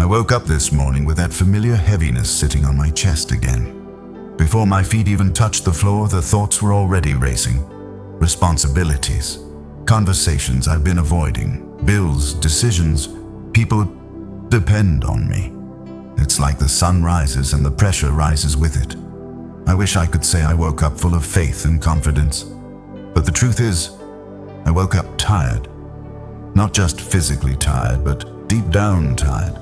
I woke up this morning with that familiar heaviness sitting on my chest again. Before my feet even touched the floor, the thoughts were already racing. Responsibilities, conversations I've been avoiding, bills, decisions, people depend on me. It's like the sun rises and the pressure rises with it. I wish I could say I woke up full of faith and confidence. But the truth is, I woke up tired. Not just physically tired, but deep down tired.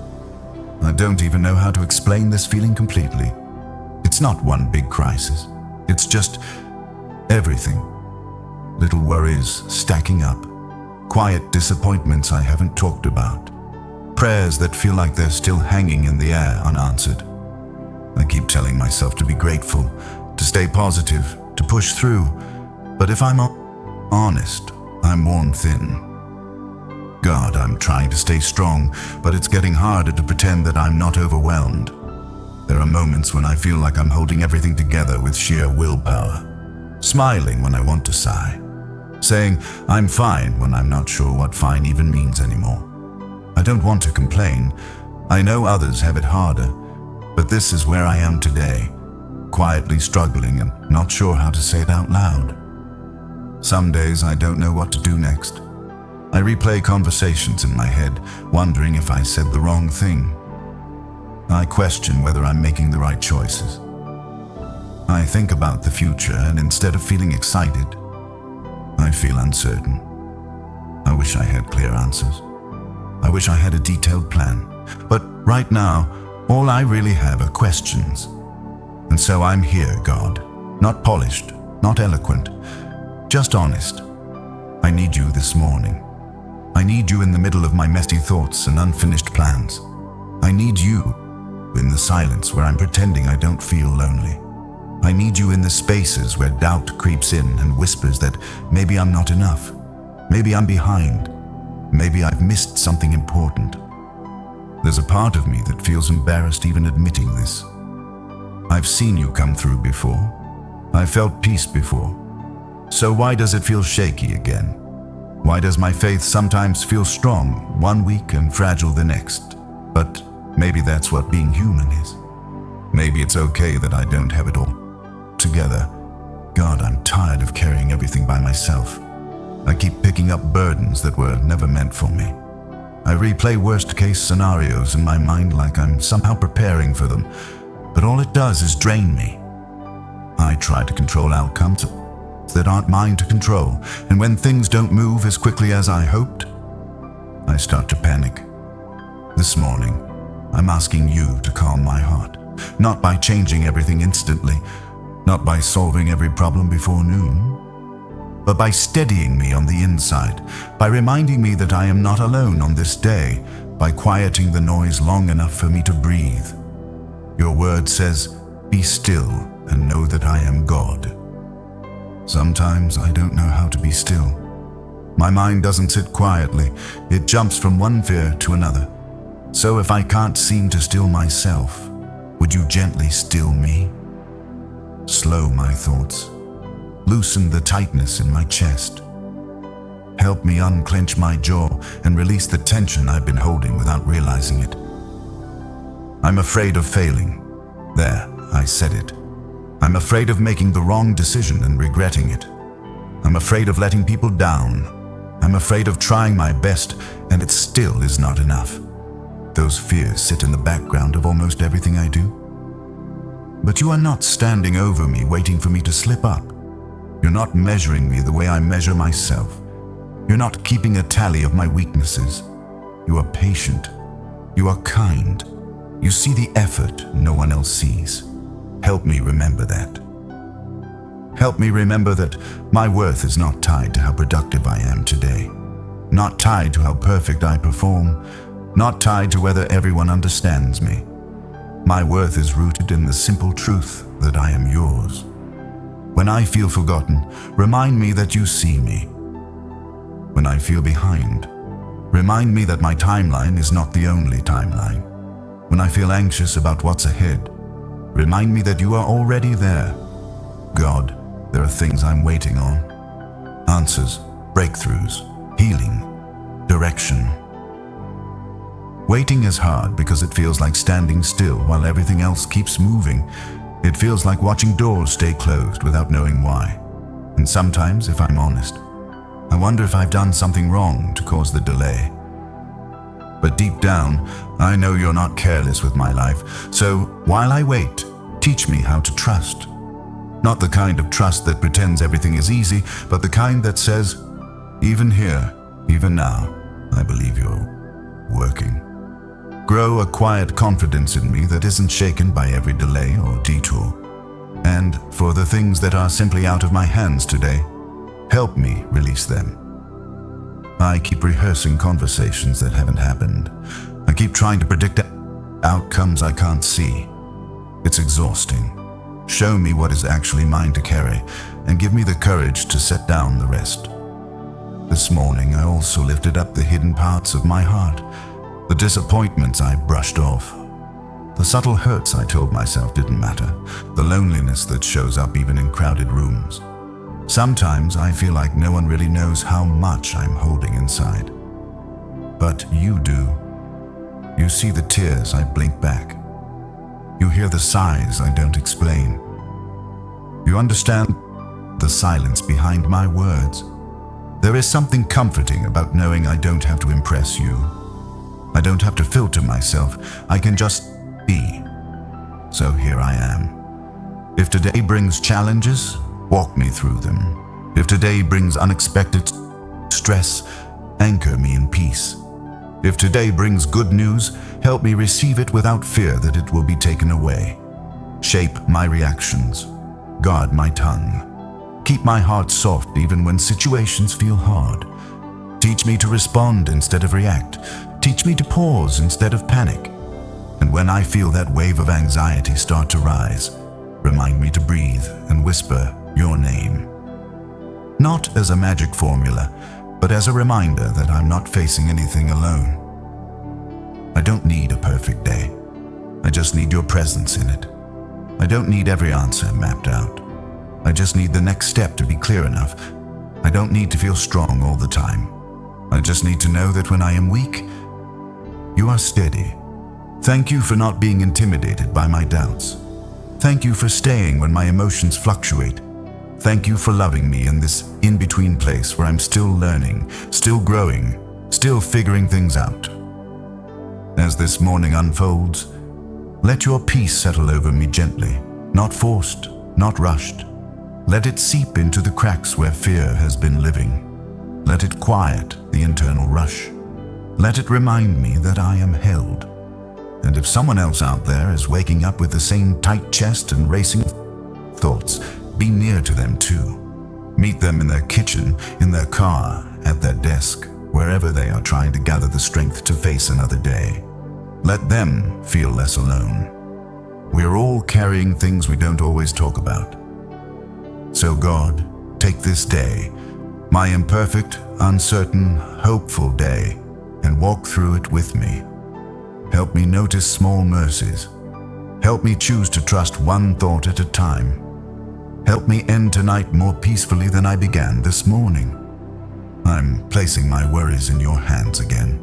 I don't even know how to explain this feeling completely. It's not one big crisis. It's just everything. Little worries stacking up. Quiet disappointments I haven't talked about. Prayers that feel like they're still hanging in the air unanswered. I keep telling myself to be grateful, to stay positive, to push through. But if I'm honest, I'm worn thin. God, I'm trying to stay strong, but it's getting harder to pretend that I'm not overwhelmed. There are moments when I feel like I'm holding everything together with sheer willpower. Smiling when I want to sigh. Saying I'm fine when I'm not sure what fine even means anymore. I don't want to complain. I know others have it harder, but this is where I am today, quietly struggling and not sure how to say it out loud. Some days I don't know what to do next. I replay conversations in my head, wondering if I said the wrong thing. I question whether I'm making the right choices. I think about the future, and instead of feeling excited, I feel uncertain. I wish I had clear answers. I wish I had a detailed plan. But right now, all I really have are questions. And so I'm here, God. Not polished, not eloquent, just honest. I need you this morning. I need you in the middle of my messy thoughts and unfinished plans. I need you in the silence where I'm pretending I don't feel lonely. I need you in the spaces where doubt creeps in and whispers that maybe I'm not enough. Maybe I'm behind. Maybe I've missed something important. There's a part of me that feels embarrassed even admitting this. I've seen you come through before. I've felt peace before. So why does it feel shaky again? Why does my faith sometimes feel strong one week and fragile the next? But maybe that's what being human is. Maybe it's okay that I don't have it all together. God, I'm tired of carrying everything by myself. I keep picking up burdens that were never meant for me. I replay worst-case scenarios in my mind like I'm somehow preparing for them, but all it does is drain me. I try to control outcomes that aren't mine to control, and when things don't move as quickly as I hoped, I start to panic. This morning, I'm asking you to calm my heart, not by changing everything instantly, not by solving every problem before noon, but by steadying me on the inside, by reminding me that I am not alone on this day, by quieting the noise long enough for me to breathe. Your word says, "Be still and know that I am God." Sometimes I don't know how to be still. My mind doesn't sit quietly. It jumps from one fear to another. So if I can't seem to still myself, would you gently still me? Slow my thoughts. Loosen the tightness in my chest. Help me unclench my jaw and release the tension I've been holding without realizing it. I'm afraid of failing. There, I said it. I'm afraid of making the wrong decision and regretting it. I'm afraid of letting people down. I'm afraid of trying my best, and it still is not enough. Those fears sit in the background of almost everything I do. But you are not standing over me, waiting for me to slip up. You're not measuring me the way I measure myself. You're not keeping a tally of my weaknesses. You are patient. You are kind. You see the effort no one else sees. Help me remember that. Help me remember that my worth is not tied to how productive I am today. Not tied to how perfect I perform. Not tied to whether everyone understands me. My worth is rooted in the simple truth that I am yours. When I feel forgotten, remind me that you see me. When I feel behind, remind me that my timeline is not the only timeline. When I feel anxious about what's ahead, remind me that you are already there. God, there are things I'm waiting on. Answers, breakthroughs, healing, direction. Waiting is hard because it feels like standing still while everything else keeps moving. It feels like watching doors stay closed without knowing why. And sometimes, if I'm honest, I wonder if I've done something wrong to cause the delay. But deep down, I know you're not careless with my life. So while I wait, teach me how to trust. Not the kind of trust that pretends everything is easy, but the kind that says, even here, even now, I believe you're working. Grow a quiet confidence in me that isn't shaken by every delay or detour. And for the things that are simply out of my hands today, help me release them. I keep rehearsing conversations that haven't happened. I keep trying to predict outcomes I can't see. It's exhausting. Show me what is actually mine to carry, and give me the courage to set down the rest. This morning, I also lifted up the hidden parts of my heart, the disappointments I brushed off, the subtle hurts I told myself didn't matter, the loneliness that shows up even in crowded rooms. Sometimes I feel like no one really knows how much I'm holding inside. But you do. You see the tears I blink back. You hear the sighs I don't explain. You understand the silence behind my words. There is something comforting about knowing I don't have to impress you. I don't have to filter myself. I can just be. So here I am. If today brings challenges, walk me through them. If today brings unexpected stress, anchor me in peace. If today brings good news, help me receive it without fear that it will be taken away. Shape my reactions. Guard my tongue. Keep my heart soft even when situations feel hard. Teach me to respond instead of react. Teach me to pause instead of panic. And when I feel that wave of anxiety start to rise, remind me to breathe and whisper your name. Not as a magic formula, but as a reminder that I'm not facing anything alone. I don't need a perfect day. I just need your presence in it. I don't need every answer mapped out. I just need the next step to be clear enough. I don't need to feel strong all the time. I just need to know that when I am weak, you are steady. Thank you for not being intimidated by my doubts. Thank you for staying when my emotions fluctuate. Thank you for loving me in this in-between place where I'm still learning, still growing, still figuring things out. As this morning unfolds, let your peace settle over me gently, not forced, not rushed. Let it seep into the cracks where fear has been living. Let it quiet the internal rush. Let it remind me that I am held. And if someone else out there is waking up with the same tight chest and racing thoughts, be near to them too. Meet them in their kitchen, in their car, at their desk, wherever they are trying to gather the strength to face another day. Let them feel less alone. We're all carrying things we don't always talk about. So God, take this day, my imperfect, uncertain, hopeful day, and walk through it with me. Help me notice small mercies. Help me choose to trust one thought at a time. Help me end tonight more peacefully than I began this morning. I'm placing my worries in your hands again.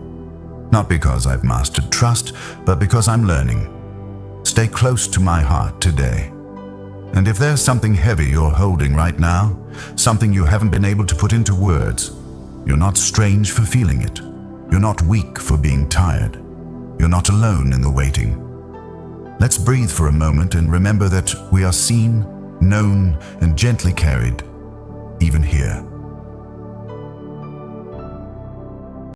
Not because I've mastered trust, but because I'm learning. Stay close to my heart today. And if there's something heavy you're holding right now, something you haven't been able to put into words, you're not strange for feeling it. You're not weak for being tired. You're not alone in the waiting. Let's breathe for a moment and remember that we are seen, known, and gently carried